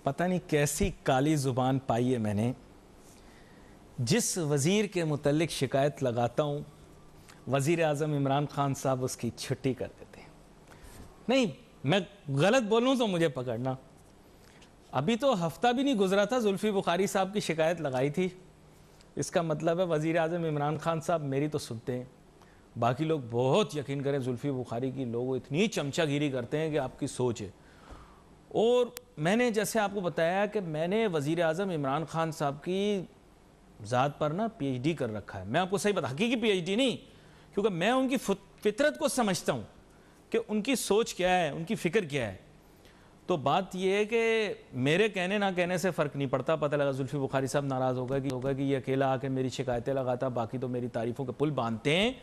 पता नहीं कैसी काली जुबान पाई है मैंने। जिस वज़ीर के मुतल्लिक शिकायत लगाता हूँ, वज़ीर आज़म इमरान खान साहब उसकी छुट्टी कर देते हैं। नहीं, मैं गलत बोलूँ तो मुझे पकड़ना। अभी तो हफ्ता भी नहीं गुजरा था, जुल्फ़ी बुखारी साहब की शिकायत लगाई थी। इसका मतलब है वज़ीर आज़म इमरान खान साहब मेरी तो सुनते हैं। बाकी लोग बहुत यकीन करें जुल्फ़ी बुखारी की, लोग इतनी चमचागिरी करते हैं कि आपकी सोच है। और मैंने जैसे आपको बताया कि मैंने वज़ीर आज़म इमरान खान साहब की ज़ात पर ना PhD कर रखा है। मैं आपको सही बता, हकीकी PhD नहीं, क्योंकि मैं उनकी फितरत को समझता हूँ कि उनकी सोच क्या है, उनकी फ़िक्र क्या है। तो बात यह है कि मेरे कहने ना कहने से फ़र्क नहीं पड़ता। पता लगा जुल्फ़ी बुखारी साहब नाराज़ होगा कि ये अकेला आके मेरी शिकायतें लगाता, बाकी तो मेरी तारीफ़ों के पुल बांधते हैं।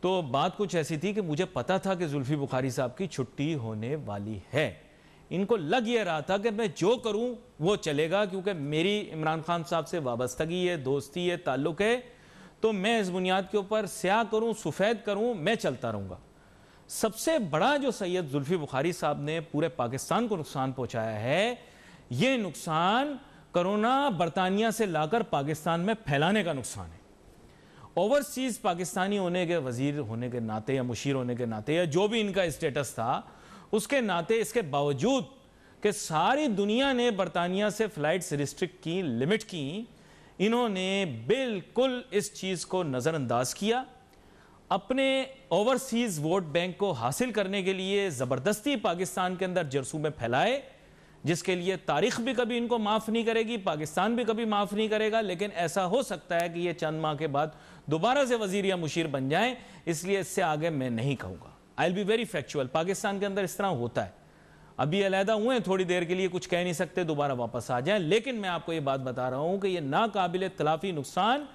तो बात कुछ ऐसी थी कि मुझे पता था कि जुल्फ़ी बुखारी साहब की छुट्टी होने वाली है। इनको लग ये रहा था कि मैं जो करूं वो चलेगा, क्योंकि मेरी इमरान खान साहब से वाबस्तगी है, दोस्ती है, ताल्लुक़ है। तो मैं इस बुनियाद के ऊपर स्याह करूं, सफ़ेद करूं, मैं चलता रहूँगा। सबसे बड़ा जो सैयद जुल्फ़ी बुखारी साहब ने पूरे पाकिस्तान को नुकसान पहुँचाया है, ये नुकसान कोरोना बरतानिया से लाकर पाकिस्तान में फैलाने का नुकसान है। ओवरसीज़ पाकिस्तानी होने के वज़ीर होने के नाते या मुशीर होने के नाते या जो भी इनका स्टेटस था, उसके नाते इसके बावजूद कि सारी दुनिया ने बरतानिया से फ़्लाइट्स रिस्ट्रिक्ट की, लिमिट की, इन्होंने बिल्कुल इस चीज़ को नज़रअंदाज किया। अपने ओवरसीज़ वोट बैंक को हासिल करने के लिए ज़बरदस्ती पाकिस्तान के अंदर जरसूमें फैलाए, जिसके लिए तारीख़ भी कभी इनको माफ़ नहीं करेगी, पाकिस्तान भी कभी माफ़ नहीं करेगा। लेकिन ऐसा हो सकता है कि ये चंद माह के बाद दोबारा से वज़ीर या मुशीर बन जाएं, इसलिए इससे आगे मैं नहीं कहूँगा। I will be very factual. Pakistan के अंदर इस तरह होता है। अभी अलहदा हुए थोड़ी देर के लिए, कुछ कह नहीं सकते, दोबारा वापस आ जाएं। लेकिन मैं आपको ये बात बता रहा हूँ कि ये नाकाबिल तलाफ़ी नुकसान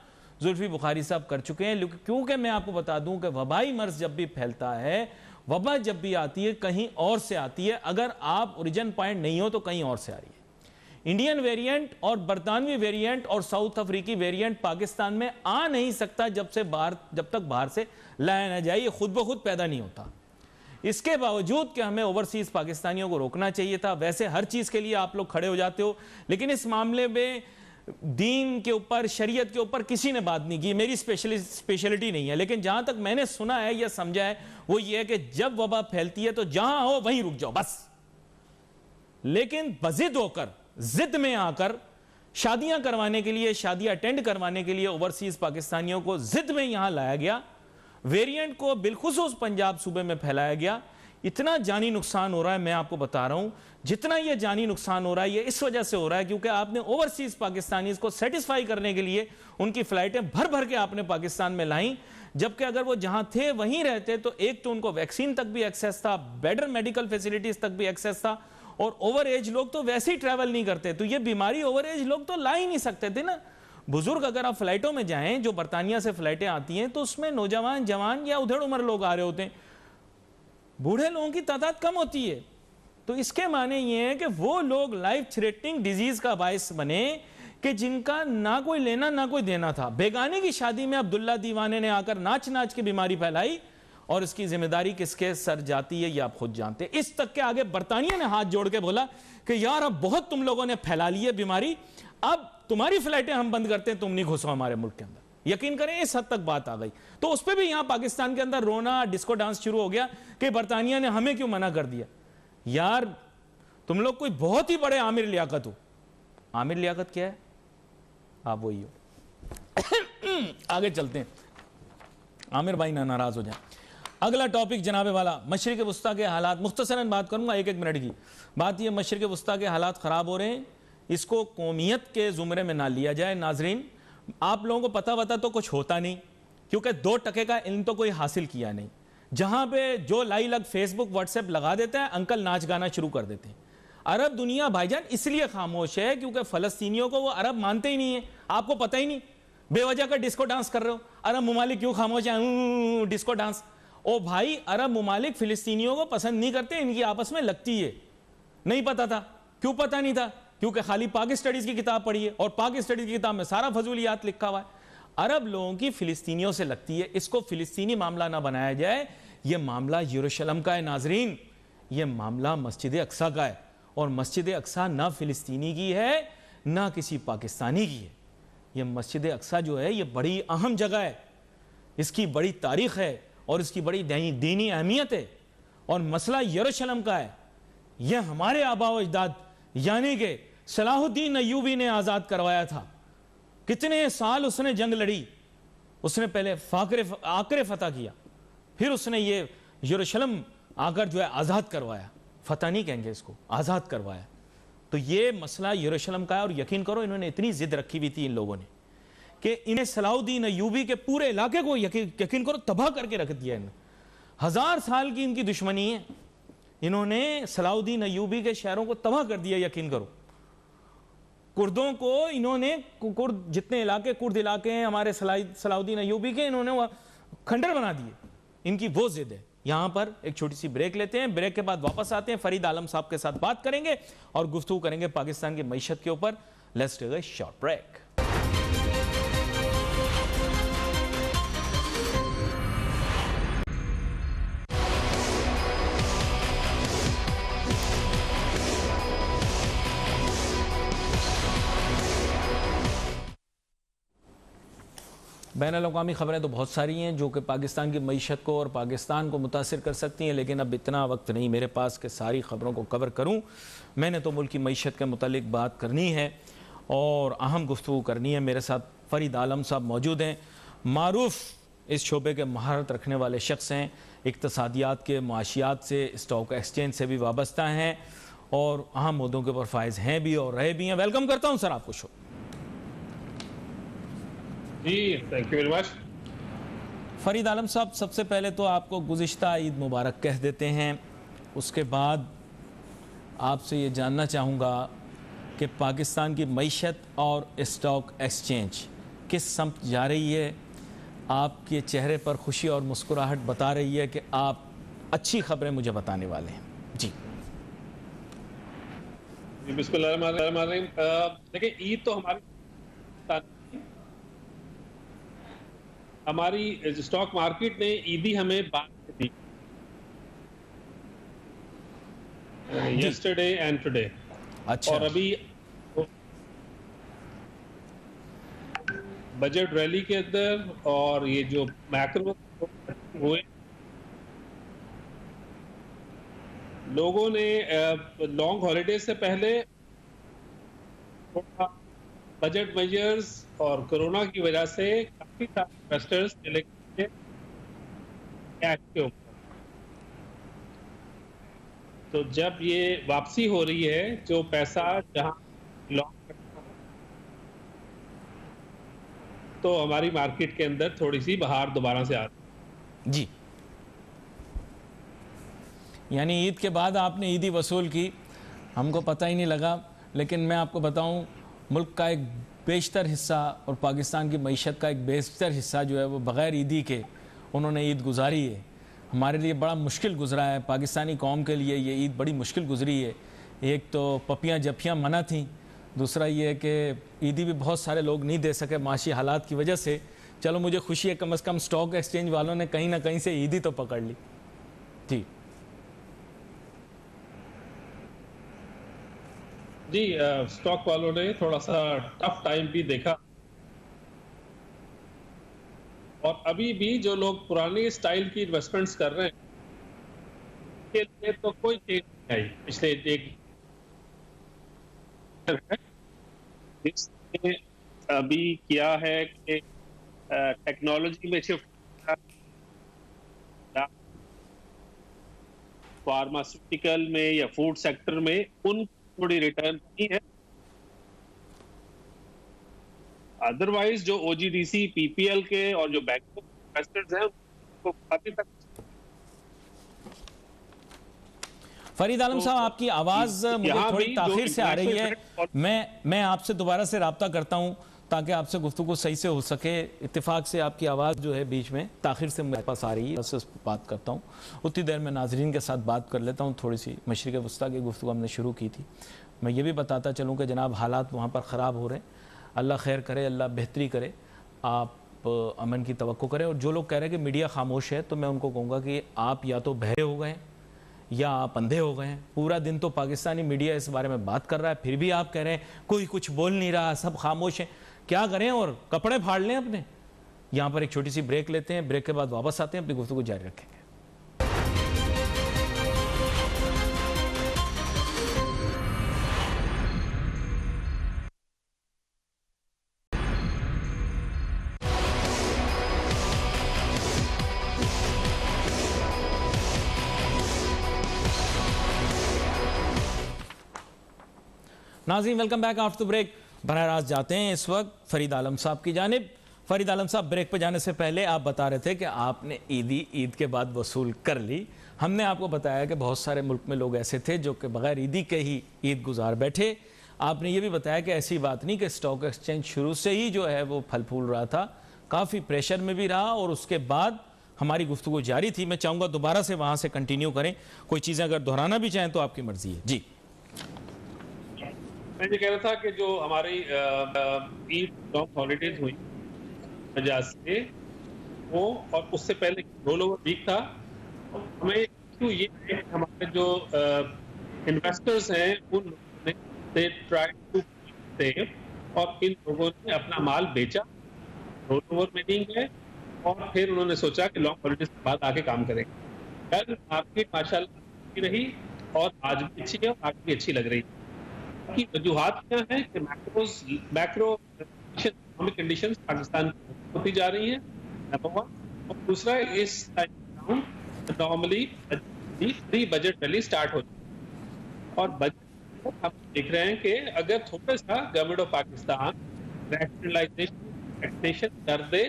जुल्फ़ी बुखारी साहब कर चुके हैं। क्योंकि मैं आपको बता दूं कि वबाई मर्ज जब भी फैलता है, वबा जब भी आती है कहीं और से आती है। अगर आप ओरिजिन पॉइंट नहीं हो तो कहीं और से आ रही है। इंडियन वेरिएंट और बरतानवी वेरिएंट और साउथ अफ्रीकी वेरिएंट पाकिस्तान में आ नहीं सकता जब तक बाहर से लाया ना जाए। ये खुद ब खुद पैदा नहीं होता। इसके बावजूद कि हमें ओवरसीज पाकिस्तानियों को रोकना चाहिए था। वैसे हर चीज़ के लिए आप लोग खड़े हो जाते हो, लेकिन इस मामले में दीन के ऊपर, शरीयत के ऊपर किसी ने बात नहीं की। मेरी स्पेशलिटी नहीं है, लेकिन जहां तक मैंने सुना है या समझा है वो ये है कि जब वबा फैलती है तो जहां हो वहीं रुक जाओ बस। लेकिन बजिद होकर, जिद में आकर शादियां करवाने के लिए, शादियां अटेंड करवाने के लिए ओवरसीज पाकिस्तानियों को जिद में यहां लाया गया। वेरिएंट को बिलखुसूस पंजाब सूबे में फैलाया गया। इतना जानी नुकसान हो रहा है, मैं आपको बता रहा हूं। जितना यह जानी नुकसान हो रहा है, ये इस वजह से हो रहा है क्योंकि आपने ओवरसीज पाकिस्तानीज को सेटिस्फाई करने के लिए उनकी फ्लाइटें भर भर के आपने पाकिस्तान में लाई। जबकि अगर वो जहां थे वहीं रहते तो एक तो उनको वैक्सीन तक भी एक्सेस था, बेटर मेडिकल फैसिलिटीज तक भी एक्सेस था, और ओवर एज लोग तो वैसे ही ट्रैवल नहीं करते, तो ये बीमारी ओवर एज लोग तो ला ही नहीं सकते थे ना। बुजुर्ग अगर आप फ्लाइटों में जाएं, जो बरतानिया से फ्लाइटें आती हैं, तो उसमें नौजवान, जवान या उधर उम्र लोग आ रहे होते हैं, बूढ़े लोगों की तादाद कम होती है। तो इसके माने ये है कि वो लोग लाइफ थ्रेटनिंग डिजीज का बायस बने कि जिनका ना कोई लेना ना कोई देना था। बेगाने की शादी में अब्दुल्ला दीवाने ने आकर नाच नाच के बीमारी फैलाई, और इसकी जिम्मेदारी किसके सर जाती है ये आप खुद जानते हैं। इस तक के आगे बरतानिया ने हाथ जोड़ के बोला कि यार अब बहुत तुम लोगों ने फैला ली है बीमारी, अब तुम्हारी फ्लाइटें हम बंद करते हैं, तुम नहीं घुसो हमारे मुल्क के अंदर। यकीन करें इस हद तक बात आ गई। तो उस पर भी यहां पाकिस्तान के अंदर रोना, डिस्को डांस शुरू हो गया कि बरतानिया ने हमें क्यों मना कर दिया। यार तुम लोग कोई बहुत ही बड़े आमिर लियाकत हो। आमिर लियाकत क्या है? आप वही हो। आगे चलते हैं, आमिर भाई ना नाराज हो जाए। अगला टॉपिक जनाबे वाला, मशरिक वस्ता के हालात। मुख्तसरन बात करूंगा, एक मिनट की बात। यह मशरिक वस्ता के हालात खराब हो रहे हैं, इसको कौमियत के जुमरे में ना लिया जाए। नाजरीन, आप लोगों को पता तो कुछ होता नहीं, क्योंकि 2 टके का इल्म तो कोई हासिल किया नहीं। जहां पे जो लाई लग फेसबुक व्हाट्सएप लगा देते हैं, अंकल नाच गाना शुरू कर देते हैं। अरब दुनिया भाईजान इसलिए खामोश है क्योंकि फलस्तीनियों को वो अरब मानते ही नहीं है। आपको पता ही नहीं, बेवजह का डिस्को डांस कर रहे हो। अरब मुमालिक क्यों खामोश है? Disco dance. ओ भाई, अरब मुमालिक फिलिस्तीनियों को पसंद नहीं करते, इनकी आपस में लगती है। नहीं पता था। क्यों पता नहीं था? क्योंकि खाली पाक स्टडीज की किताब पढ़ी है, और पाक स्टडीज की किताब में सारा फजूलियात लिखा हुआ है। अरब लोगों की फिलिस्तीनियों से लगती है। इसको फिलिस्तीनी मामला ना बनाया जाए। यह मामला यरूशलेम का है नाजरीन, यह मामला मस्जिद अक्सा का है। और मस्जिद अक्सा ना फ़िलिस्तीनी की है ना किसी पाकिस्तानी की है। ये मस्जिद अक्सा जो है ये बड़ी अहम जगह है, इसकी बड़ी तारीख़ है और इसकी बड़ी दीनी अहमियत है। और मसला यरूशलेम का है, यह हमारे आबा व अजदाद यानी कि सलाहुद्दीन अय्यूबी ने आज़ाद करवाया था। कितने साल उसने जंग लड़ी, उसने पहले आकरे फतह किया, फिर उसने ये यरूशलेम आकर जो है आज़ाद करवाया। फतह नहीं कहेंगे इसको, आज़ाद करवाया। तो ये मसला यरूशलेम का है। और यकीन करो इन्होंने इतनी जिद रखी हुई थी इन लोगों ने कि इन्हें सलाहुद्दीन अय्यूबी के पूरे इलाके को यकीन करो तबाह करके रख दिया। इन्हें 1000 साल की इनकी दुश्मनी है, इन्होंने सलाहुद्दीन अय्यूबी के शहरों को तबाह कर दिया। यकीन करो कुर्दों को इन्होंने, जितने इलाके कुर्द इलाके हैं हमारे सलाहुद्दीन अय्यूबी के, इन्होंने वह खंडर बना दिए। इनकी वो जिद है। यहां पर एक छोटी सी ब्रेक लेते हैं, ब्रेक के बाद वापस आते हैं, फरीद आलम साहब के साथ बात करेंगे और गुफ्तगू करेंगे पाकिस्तान की मईशत के ऊपर। Let's take a short break. बैनुल-अक़वामी ख़बरें तो बहुत सारी हैं जो कि पाकिस्तान की मईशत को और पाकिस्तान को मुतासिर कर सकती हैं, लेकिन अब इतना वक्त नहीं मेरे पास कि सारी ख़बरों को कवर करूं। मैंने तो मुल्क की मईशत के मुतालिक बात करनी है और अहम गुफ्तगू करनी है। मेरे साथ फ़रीद आलम साहब मौजूद हैं, मारूफ इस शोबे के महारत रखने वाले शख्स हैं, इक़्तिसादियात के, मुआशियात से, स्टॉक एक्सचेंज से भी वाबस्ता हैं और अहम मुद्दों के ऊपर फाइज हैं भी और रहे भी हैं। वेलकम करता हूँ सर आपको शो। जी thank you very much. Farid Alam sahab, सबसे पहले तो आपको गुज़िश्ता ईद मुबारक कह देते हैं। उसके बाद आपसे ये जानना चाहूँगा कि पाकिस्तान की मईशत और स्टॉक एक्सचेंज किस समत जा रही है। आपके चेहरे पर खुशी और मुस्कुराहट बता रही है कि आप अच्छी खबरें मुझे बताने वाले हैं। जी बिस्मिल्लाहिर्रहमानिर्रहीम। देखिए, ईद तो हमारी स्टॉक मार्केट ने ईदी हमें बात दी यस्टरडे एंड टुडे। अच्छा। और अभी बजट रैली के अंदर और ये जो मैक्रो हुए, लोगों ने लॉन्ग हॉलिडे से पहले बजट मेजर्स और कोरोना की वजह से काफी सारे इन्वेस्टर्स चले गए कैश के ऊपर। तो जब ये वापसी हो रही है, जो पैसा जहां लॉन्ग, तो हमारी मार्केट के अंदर थोड़ी सी बहार दोबारा से आ रही जी। यानी ईद के बाद आपने ईदी वसूल की, हमको पता ही नहीं लगा। लेकिन मैं आपको बताऊं, मुल्क का एक बेशतर हिस्सा और पाकिस्तान की मईशत का एक बेशतर हिस्सा जो है वो बग़ैर ईदी के उन्होंने ईद गुजारी है। हमारे लिए बड़ा मुश्किल गुजरा है, पाकिस्तानी कौम के लिए ये ईद बड़ी मुश्किल गुजरी है। एक तो पपियाँ जफियाँ मना थीं, दूसरा ये है कि ईदी भी बहुत सारे लोग नहीं दे सके माशी हालात की वजह से। चलो मुझे खुशी है कम से कम स्टॉक एक्सचेंज वालों ने कहीं ना कहीं से ईदी तो पकड़ ली। जी जी, स्टॉक वालों ने थोड़ा सा टफ टाइम भी देखा। और अभी भी जो लोग पुराने स्टाइल की इन्वेस्टमेंट्स कर रहे हैं, के लिए तो कोई चेंज नहीं आई पिछले एक जिसने अभी किया है कि टेक्नोलॉजी में शिफ्ट, फार्मास्यूटिकल में या फूड सेक्टर में उन थोड़ी रिटर्न की है। अदरवाइज जो ओजीडीसी, पीपीएल के और जो बैंक इन्वेस्टर्स हैं उनको अभी तक। फरीद आलम साहब, आपकी आवाज़ मुझे थोड़ी ताखिर से आ रही है। मैं आपसे दोबारा से रब्ता करता हूं ताकि आपसे गुफ्तगू सही से हो सके। इत्तेफाक से आपकी आवाज़ जो है बीच में ताखिर से मेरे पास आ रही है, उससे बात करता हूँ। उतनी देर में नाजरीन के साथ बात कर लेता हूँ। थोड़ी सी मशरिक़ वस्ता की गुफ्तगू हमने शुरू की थी। मैं ये भी बताता चलूँ कि जनाब हालात वहाँ पर ख़राब हो रहे हैं। अल्लाह खैर करे, अल्लाह बेहतरी करे, आप अमन की तवक्को करें। और जो लोग कह रहे हैं कि मीडिया खामोश है, तो मैं उनको कहूँगा कि आप या तो बहरे हो गए या आप अंधे हो गए हैं? पूरा दिन तो पाकिस्तानी मीडिया इस बारे में बात कर रहा है, फिर भी आप कह रहे हैं कोई कुछ बोल नहीं रहा, सब खामोश हैं। क्या करें और कपड़े फाड़ लें अपने? यहाँ पर एक छोटी सी ब्रेक लेते हैं, ब्रेक के बाद वापस आते हैं, अपनी गुफ्तगू जारी रखेंगे। नाज़रीन, welcome back after the break. बरह रास्त जाते हैं इस वक्त फरीद आलम साहब की जानिब। फरीद आलम साहब, ब्रेक पे जाने से पहले आप बता रहे थे कि आपने ईद के बाद वसूल कर ली। हमने आपको बताया कि बहुत सारे मुल्क में लोग ऐसे थे जो कि बगैर ईदी के ही ईद गुजार बैठे। आपने ये भी बताया कि ऐसी बात नहीं कि स्टॉक एक्सचेंज शुरू से ही जो है वो फल फूल रहा था, काफ़ी प्रेशर में भी रहा और उसके बाद हमारी गुफ्तगू जारी थी। मैं चाहूँगा दोबारा से वहाँ से कंटिन्यू करें, कोई चीज़ें अगर दोहराना भी चाहें तो आपकी मर्जी है। जी, मैं ये कह रहा था कि जो हमारी ईद लॉन्ग हॉलीडेज हुई वजह से वो, और उससे पहले रोल ओवर वीक था, हमें इशू ये है कि हमारे जो इन्वेस्टर्स हैं उन लोगों ने दे ट्राई टू सेव और इन लोगों ने अपना माल बेचा, रोल ओवर में नहीं गए और फिर उन्होंने सोचा कि लॉन्ग हॉलीडेज के बाद आके काम करेंगे। कल मार्केट माशाल्लाह अच्छी रही और आज भी अच्छी है और आज भी अच्छी लग रही है। की वजूहात क्या है कि मैक्रो इकोनॉमिक कंडीशंस पाकिस्तान में होती जा रही है, नंबर वन। और दूसरा, इस normally pre budget rally start होती है और बजट हम देख रहे हैं कि अगर थोड़ा सा government of Pakistan rationalisation taxation कर दे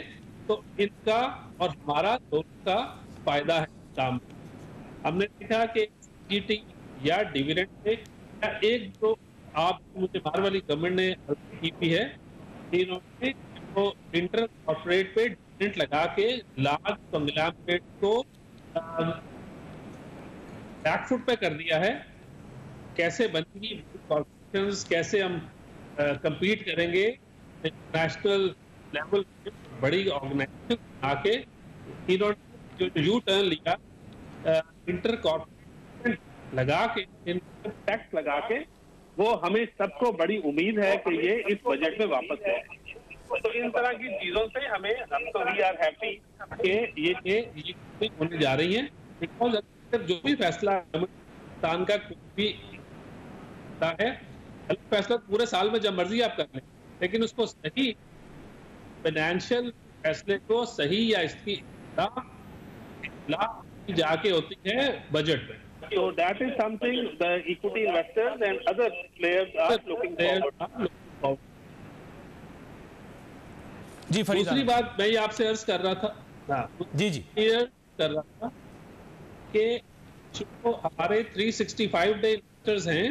तो इनका और हमारा दोनों का फायदा है काम। हमने देखा कि जीटी या डिविडेंड में या एक जो आप मुझे बाहर वाली गवर्नमेंट ने की भी है, इन्होंने तो इंटर कॉर्पोरेट पे डिविडेंड लगा के लार्ज कंग्लोमरेट को बैकफुट पे कर दिया है। कैसे बनेगी कॉर्पोरेशंस, कैसे हम compete करेंगे नेशनल लेवल पे, बड़ी ऑर्गेनाइजेशन आके इन्होंने जो यू टर्न लिया, इंटर कॉर्पोरेट लगा के, इनकम टैक्स लगा के, वो हमें सबको बड़ी उम्मीद है कि ये इस बजट में वापस है। तो इन तरह की चीजों से हमें, हम तो वी आर हैप्पी कि ये होने जा रही है। बिकॉज जो भी फैसला पाकिस्तान का कोई भी है, फैसला पूरे साल में जब मर्जी आप कर लें, लेकिन उसको सही फाइनेंशियल फैसले को सही या इसकी जाके होती है बजट में। So that is something the equity investors and other players are looking forward. जी फरीद, दूसरी बात मैं ये आपसे अर्ज कर रहा था, जी कर रहा था कि जो हमारे 365 डे इन्वेस्टर्स हैं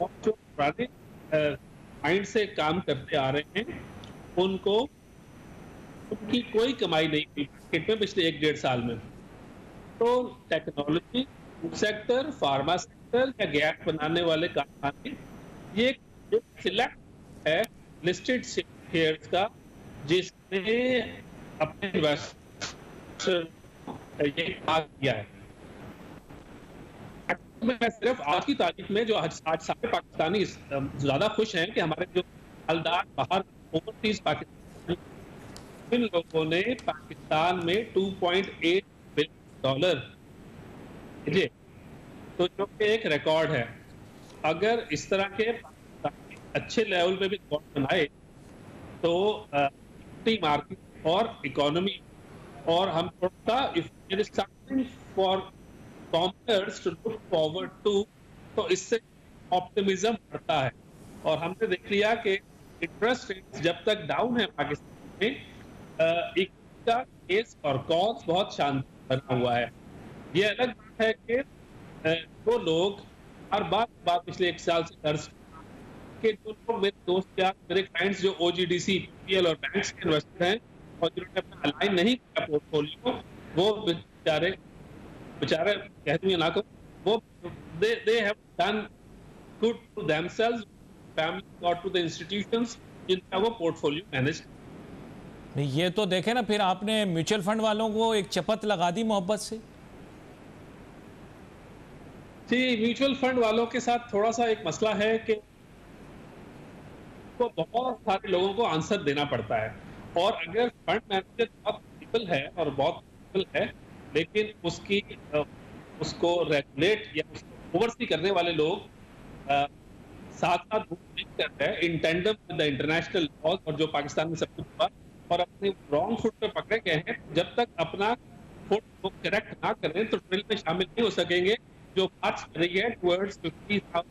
और जो पुराने माइंड से काम करते आ रहे हैं, उनको उनकी कोई कमाई नहीं हुई मार्केट में पिछले 1-1.5 साल में। तो टेक्नोलॉजी सेक्टर, फार्मा सेक्टर या गैस बनाने वाले कारखाने, ये सिलेक्ट है लिस्टेड शेयर्स का जिसने अपने इन्वेस्टर ये किया है। मैं सिर्फ आज की तारीख में जो आज सारे पाकिस्तानी ज्यादा खुश हैं कि हमारे जो मालदार बाहर ओवरसीज पाकिस्तानी, इन लोगों ने पाकिस्तान में $2.8 बिलियन जी, तो जो कि एक रिकॉर्ड है। अगर इस तरह के अच्छे लेवल पे भी रिकॉर्ड बनाए तो मार्केट और इकोनॉमी, और हम थोड़ा for commerce to look forward to, तो इससे ऑप्टिमिज्म बढ़ता है। और हमने देख लिया कि इंटरेस्ट रेट जब तक डाउन है पाकिस्तान में, इक्विटी का केस और कॉज बहुत शानदार बना हुआ है। ये अलग बात है कि वो लोग हर बात पिछले 1 साल से कर्ज के, जो लोग मेरे दोस्त या मेरे क्लाइंट्स जो OGDC, PPL और बैंक्स के इन्वेस्टर हैं और जिन्होंने अपना अलाइन नहीं किया पोर्टफोलियो, वो बेचारे कह दूंगा ना को, वो they have done good to themselves, family और टू द इंस्टीट्यूशंस जिनका वो पोर्टफोलियो मैनेज। ये तो देखे ना, फिर आपने म्यूचुअल फंड वालों को एक चपत लगा दी मोहब्बत से। जी, म्यूचुअल फंड वालों के साथ थोड़ा सा एक मसला है कि को बहुत सारे लोगों को आंसर देना पड़ता है, और अगर फंड मैनेजर बहुत कैपेबल है और बहुत कैपेबल है, लेकिन उसको रेगुलेट या उसको ओवरसी करने वाले लोग साथ-साथ मूव नहीं कर रहे हैं in tandem with the international laws और जो पाकिस्तान में सब कुछ हुआ, और अपने रॉन्ग फुट पे पकड़े गए हैं, जब तक अपना फुट वो करेक्ट ना करें तो ट्रेल में शामिल नहीं हो सकेंगे, जो मार्च कर रही है टुवर्ड्स 50,000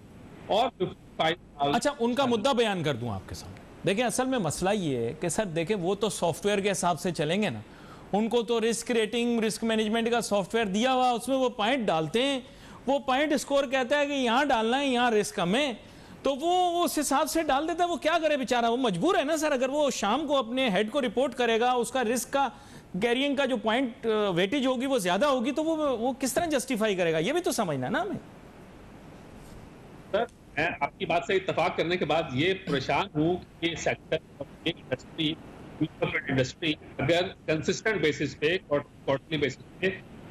और 55,000। अच्छा, उनका मुद्दा बयान कर दूं आपके सामने। देखिए, असल में मसला ये है कि सर देखिए, वो तो सॉफ्टवेयर के हिसाब से चलेंगे ना, उनको तो रिस्क रेटिंग, रिस्क मैनेजमेंट का सॉफ्टवेयर दिया हुआ, उसमें वो पॉइंट डालते हैं, वो पॉइंट स्कोर कहता है कि यहाँ डालना है, यहाँ रिस्क कम है, तो वो उस हिसाब से डाल देता है। वो क्या करे बेचारा, वो मजबूर है ना सर। अगर वो शाम को अपने हेड को रिपोर्ट करेगा, उसका रिस्क का कैरियंग का जो पॉइंट वेटेज होगी वो ज्यादा होगी, तो वो किस तरह जस्टिफाई करेगा, ये भी तो समझना ना हमें। सर, मैं आपकी बात से इत्तेफाक करने के बाद ये परेशान हूँ कि ये सेक्टर और ये इंडस्ट्री, इंडस्ट्री अगर कंसिस्टेंट बेसिस पे, क्वार्टरली बेसिस पे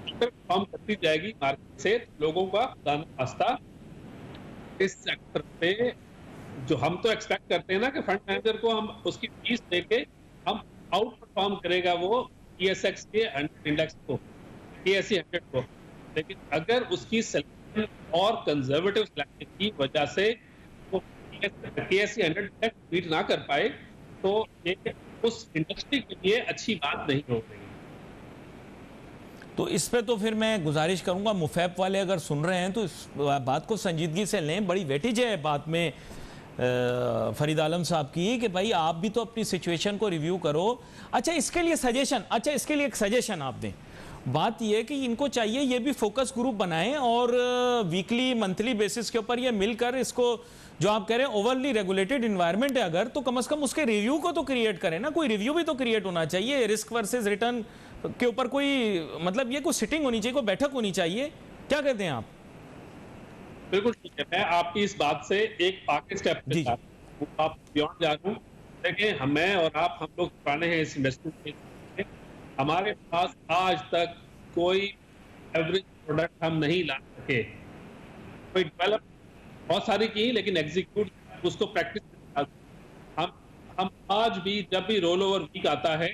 परफॉर्म करती जाएगी मार्केट से, लोगों का खुदा न खास्ता इस सेक्टर पे, जो हम तो एक्सपेक्ट करते हैं ना कि फंड मैनेजर को हम उसकी फीस देके हम आउट परफॉर्म करेगा वो TSX के 100 इंडेक्स को, TSE 100 को, लेकिन अगर उसकी सिलेक्शन और कंजर्वेटिव सिलेक्शन की वजह से वो TSE 100 इंडेक्स बीट ना कर पाए, तो ये उस इंडस्ट्री के लिए अच्छी बात नहीं हो रही। तो इस पे तो फिर मैं गुजारिश करूंगा, मुफैप वाले अगर सुन रहे हैं तो इस बात को संजीदगी से लें। बड़ी वेटेज है बात में फरीद आलम साहब की कि भाई आप भी तो अपनी सिचुएशन को रिव्यू करो। अच्छा, इसके लिए एक सजेशन आप दें। बात यह कि इनको चाहिए ये भी फोकस ग्रुप बनाएं और वीकली मंथली बेसिस के ऊपर ये मिलकर इसको, जो आप कह रहे हैं ओवरली रेगुलेटेड इन्वायरमेंट है अगर, तो कम से कम उसके रिव्यू को तो क्रिएट करें ना। कोई रिव्यू भी तो क्रिएट होना चाहिए, रिस्क वर्सेस रिटर्न के ऊपर कोई, मतलब ये कोई सिटिंग होनी चाहिए, कोई बैठक होनी चाहिए। क्या कहते हैं आप? बिल्कुल ठीक है, मैं आपकी इस बात से एक आगे स्टेप पे आप बियॉन्ड जा रहा हूँ। देखिए, हमें और आप, हम लोग पुराने हैं इस इंडस्ट्री में, हमारे पास आज तक कोई एवरेज प्रोडक्ट हम नहीं ला सके। कोई डेवलप बहुत सारी की, लेकिन एग्जीक्यूट उसको प्रैक्टिस हम आज भी जब भी रोल ओवर वीक आता है,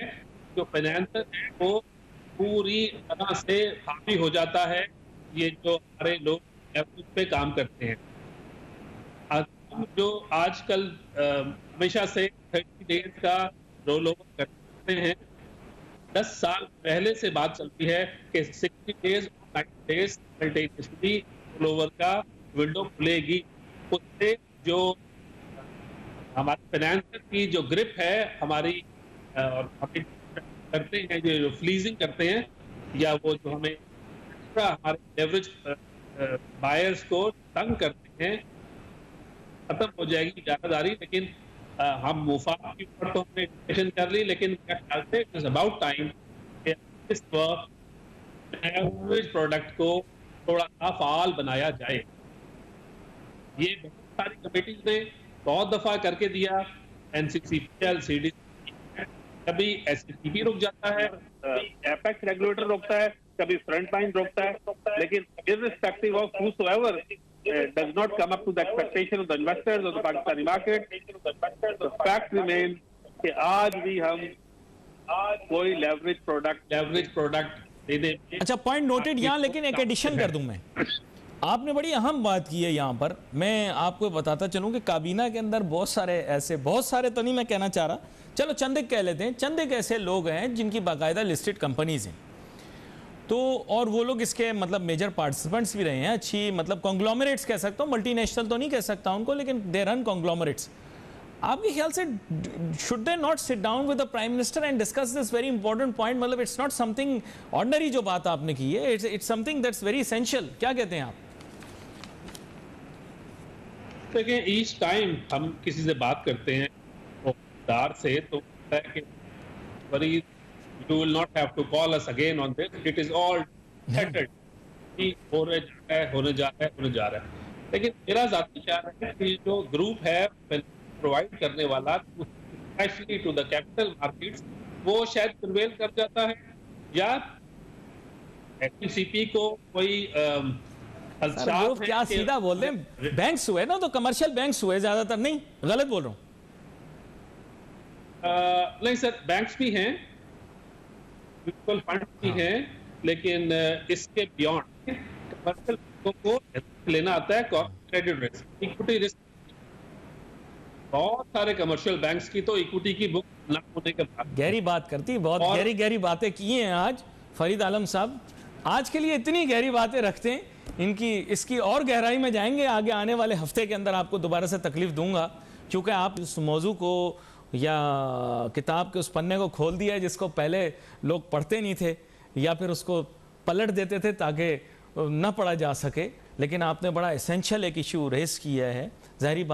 जो फाइनेंसर है वो पूरी तरह से हावी हो जाता है। ये जो हमारे लोग एवरेज पे काम करते हैं, जो आजकल हमेशा से 30 डेज का रोल ओवर करते हैं, 10 साल पहले से बात चलती है कि 60 डेज और 90 डेज साइमल्टेनियसली रोल ओवर का विंडो खुलेगी। उससे जो हमारे फाइनेंसर की जो ग्रिप है हमारी, और करते हैं जो फ्लीजिंग करते हैं, या वो जो हमें हमारे लेवरेज बायर्स को तंग करते हैं, खत्म हो जाएगी इजारादारी। लेकिन हम मुफाद के ऊपर तो हमने डिस्कशन कर ली, लेकिन मेरे ख्याल से इट इज अबाउट टाइम इस वक्त एवरेज प्रोडक्ट को थोड़ा सा फाल बनाया जाए। ये बहुत सारी कमेटीज ने बहुत दफा करके दिया, NCCPL, CDC, कभी SCCB रुक जाता है, एपेक्स रेगुलेटर रोकता है, कभी फ्रंट लाइन रोकता है, लेकिन irrespective of whosoever does not come up to the expectation of the investors of the Pakistani market, the fact remains कि आज भी हम कोई लेवरेज प्रोडक्ट दे दे। अच्छा, पॉइंट नोटेड यहाँ, लेकिन एक एडिशन कर दूं मैं। आपने बड़ी अहम बात की है यहाँ पर। मैं आपको बताता चलूँ कि काबीना के अंदर बहुत सारे तो नहीं मैं कहना चाह रहा, चलो चंद एक कह लेते हैं, चंद एक ऐसे लोग हैं जिनकी बाकायदा लिस्टेड कंपनीज हैं, तो और वो लोग इसके मतलब मेजर पार्टिसिपेंट्स भी रहे हैं, अच्छी मतलब कॉन्ग्लोमरेट्स कह सकता हूँ, मल्टीनेशनल तो नहीं कह सकता उनको, लेकिन दे रन कॉन्ग्लोमरेट्स। आपके ख्याल से should they not sit down with the prime minister and discuss this very important point? मतलब इट्स नॉट समथिंग ऑर्डिनरी जो बात आपने की है, it's something that's very essential. क्या कहते हैं आप? देखिए, ईच टाइम हम किसी से बात करते हैं दार से, तो very you will not have to call us again on this, it is all settled कि होने जा रहा है। लेकिन मेरा ज़ाती ख्याल है कि जो ग्रुप है प्रोवाइड करने वाला, specially to the capital markets, वो शायद प्रिवेल कर जाता है, या SCCP को कोई सर वो क्या सीधा बोल रहे हैं, बैंक्स हुए ना, तो कमर्शियल बैंक्स हुए ज्यादातर, नहीं गलत बोल रहा हूं? नहीं सर, बैंक्स भी हैं, म्यूचुअल फंड भी हैं, लेकिन इसके बियॉन्ड कमर्शियल बैंकों को लेना आता है क्रेडिट रिस्क, इक्विटी रिस्क। बहुत सारे कमर्शियल बैंक्स की तो इक्विटी की बुक ना होने के बाद गहरी बात करती, बहुत गहरी गहरी बातें की हैं आज फरीद आलम साहब। आज के लिए इतनी गहरी बातें रखते हैं, इनकी इसकी और गहराई में जाएंगे आगे आने वाले हफ्ते के अंदर, आपको दोबारा से तकलीफ दूंगा, क्योंकि आप इस मौजू को या किताब के उस पन्ने को खोल दिया है जिसको पहले लोग पढ़ते नहीं थे या फिर उसको पलट देते थे ताकि न पढ़ा जा सके, लेकिन आपने बड़ा एसेंशियल एक इशू रेस किया है। ज़ाहिरी बात